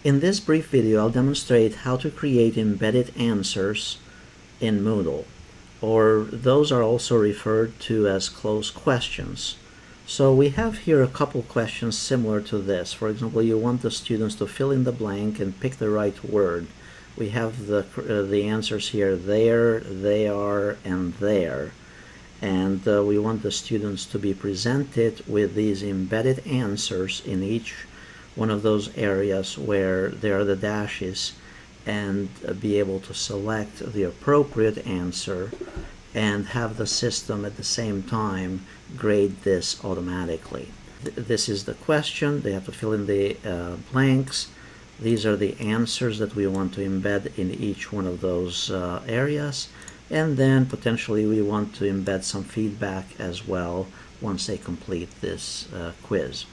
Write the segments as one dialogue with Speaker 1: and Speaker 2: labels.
Speaker 1: In this brief video, I'll demonstrate how to create embedded answers in Moodle, or those are also referred to as Cloze questions. So we have here a couple questions similar to this. For example, you want the students to fill in the blank and pick the right word. We have the answers here: there, they are, and there. And we want the students to be presented with these embedded answers in each one of those areas where there are the dashes, and be able to select the appropriate answer and have the system at the same time grade this automatically. This is the question. They have to fill in the blanks. These are the answers that we want to embed in each one of those areas. And then potentially we want to embed some feedback as well once they complete this quiz.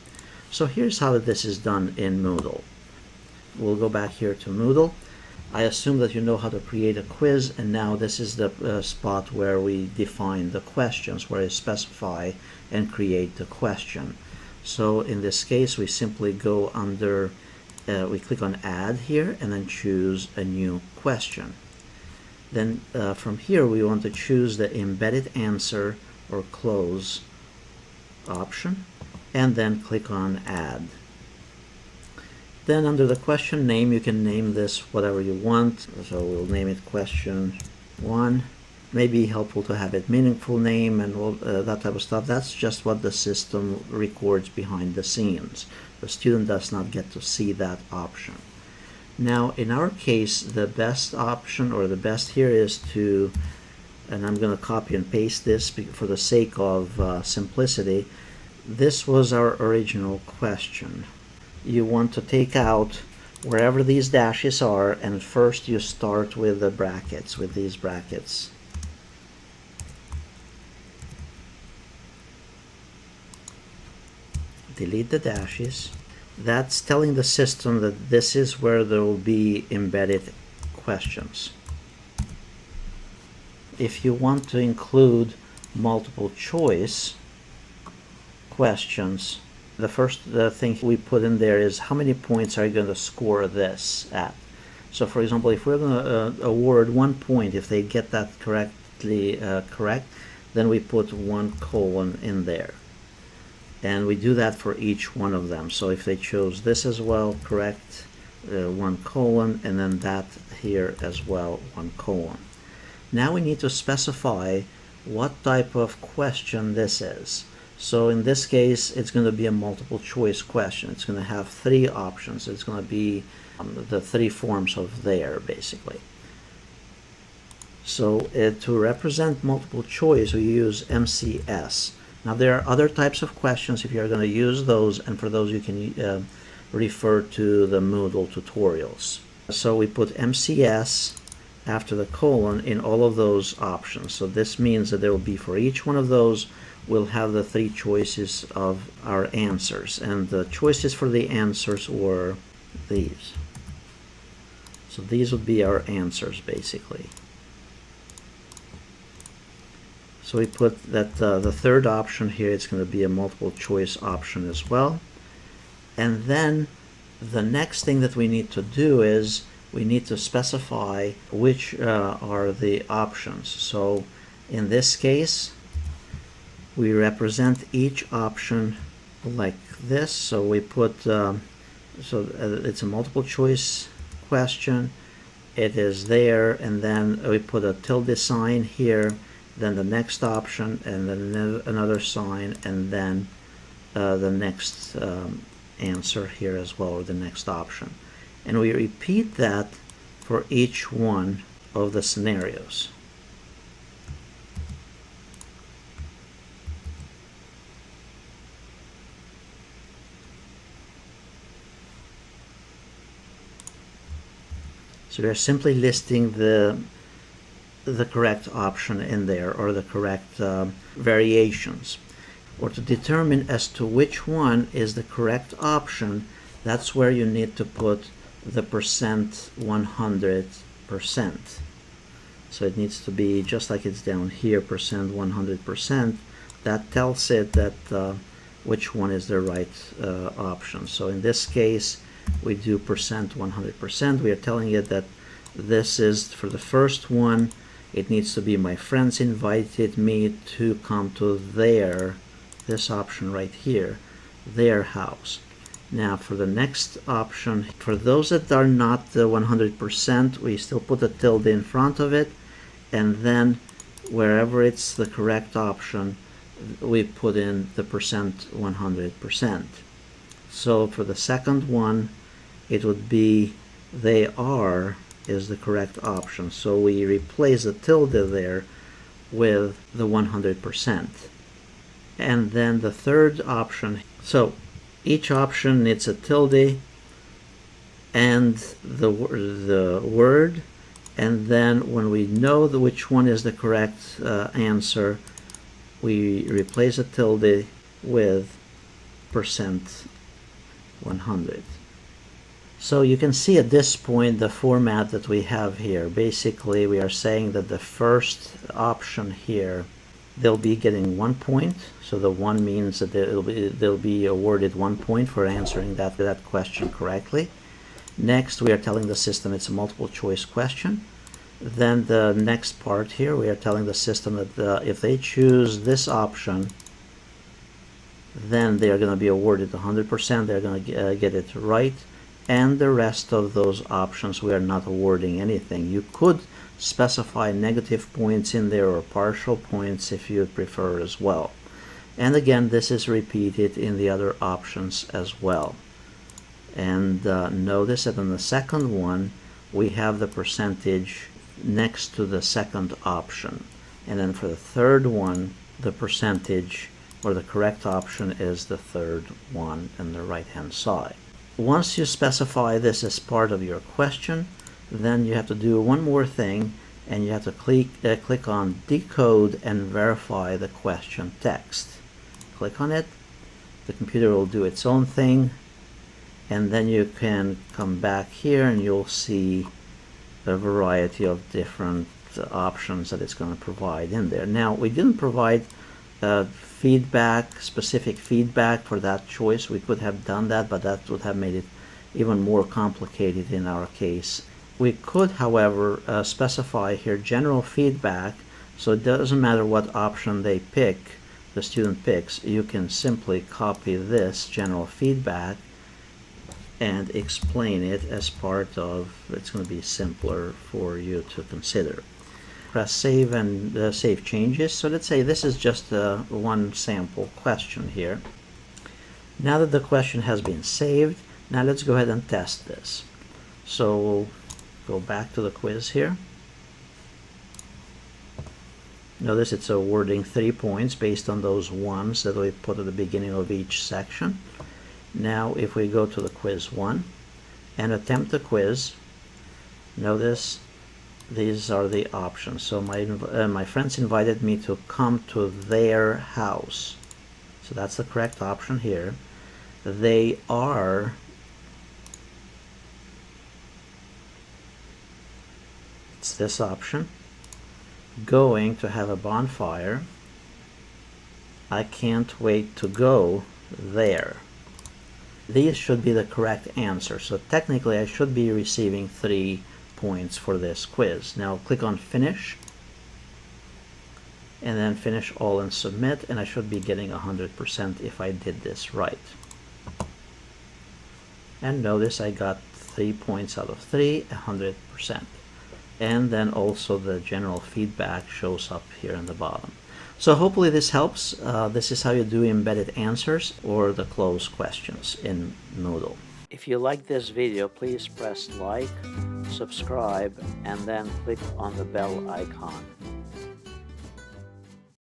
Speaker 1: So here's how this is done in Moodle. We'll go back here to Moodle. I assume that you know how to create a quiz, and now this is the spot where we define the questions, where I specify and create the question. So in this case, we simply go under, we click on Add here, and then choose a new question. Then from here, we want to choose the embedded answer or Cloze option, and then click on Add. Then under the question name, you can name this whatever you want. So we'll name it question 1. Maybe helpful to have it meaningful name and all that type of stuff. That's just what the system records behind the scenes. The student does not get to see that option. Now in our case, the best option, or the best here, is to, and I'm going to copy and paste this for the sake of simplicity. This was our original question. You want to take out wherever these dashes are, and first you start with the brackets, with these brackets. Delete the dashes. That's telling the system that this is where there will be embedded questions. If you want to include multiple choice questions, the first thing we put in there is how many points are you going to score this at. So for example, if we're going to award 1 point if they get that correctly correct, then we put 1 colon in there. And we do that for each one of them. So if they chose this as well, correct, 1 colon, and then that here as well, 1 colon. Now we need to specify what type of question this is. So in this case, it's going to be a multiple choice question. It's going to have 3 options. It's going to be the 3 forms of there, basically. So to represent multiple choice, we use MCS. Now there are other types of questions if you're going to use those, and for those you can refer to the Moodle tutorials. So we put MCS after the colon in all of those options. So this means that there will be, for each one of those, we'll have the 3 choices of our answers, and the choices for the answers were these. So these would be our answers, basically. So we put that the third option here, it's going to be a multiple choice option as well. And then the next thing that we need to do is we need to specify which are the options. So in this case, we represent each option like this. So we put, it's a multiple choice question. It is there, and then we put a tilde sign here, then the next option, and then another sign, and then the next answer here as well, or the next option. And we repeat that for each one of the scenarios. So we're simply listing the correct option in there, or the correct variations. Or to determine as to which one is the correct option, that's where you need to put the percent 100%. So it needs to be just like it's down here, percent 100%. That tells it that which one is the right option. So in this case, we do percent 100%. We are telling it that this is for the first one. It needs to be my friends invited me to come to this option right here, their house. Now for the next option, for those that are not the 100%, we still put a tilde in front of it, and then wherever it's the correct option, we put in the percent 100%. So for the second one, it would be they are is the correct option. So we replace the tilde there with the 100%. And then the third option, so each option needs a tilde and the word, and then when we know which one is the correct answer, we replace a tilde with percent 100. So you can see at this point the format that we have here. Basically, we are saying that the first option here, they'll be getting 1 point. So the 1 means that they'll be awarded 1 point for answering that question correctly. Next, we are telling the system it's a multiple choice question. Then the next part here, we are telling the system that if they choose this option, then they are going to be awarded 100%. They're going to get it right. And the rest of those options, we are not awarding anything. You could specify negative points in there or partial points if you prefer as well. And again, this is repeated in the other options as well. And notice that on the second one, we have the percentage next to the second option. And then for the third one, the percentage or the correct option is the third one on the right hand side. Once you specify this as part of your question, then you have to do one more thing, and you have to click on decode and verify the question text. Click on it, the computer will do its own thing, and then you can come back here and you'll see a variety of different options that it's going to provide in there. Now, we didn't provide specific feedback for that choice. We could have done that, but that would have made it even more complicated in our case. We could, however, specify here general feedback, so it doesn't matter what option they pick, the student picks, you can simply copy this general feedback and explain it as part of, it's going to be simpler for you to consider. Press save and save changes. So let's say this is just one sample question here. Now that the question has been saved, now let's go ahead and test this. So we'll go back to the quiz here. Notice it's awarding 3 points based on those ones that we put at the beginning of each section. Now if we go to the quiz 1 and attempt the quiz, notice these are the options. So my friends invited me to come to their house. So that's the correct option here. They are it's this option. Going to have a bonfire. I can't wait to go there. These should be the correct answer. So technically I should be receiving 3 points for this quiz. Now click on finish and then finish all and submit, and I should be getting 100% if I did this right. And notice I got 3 points out of 3, 100%. And then also the general feedback shows up here in the bottom. So hopefully this helps. This is how you do embedded answers or the Cloze questions in Moodle. If you like this video, please press like, subscribe, and then click on the bell icon.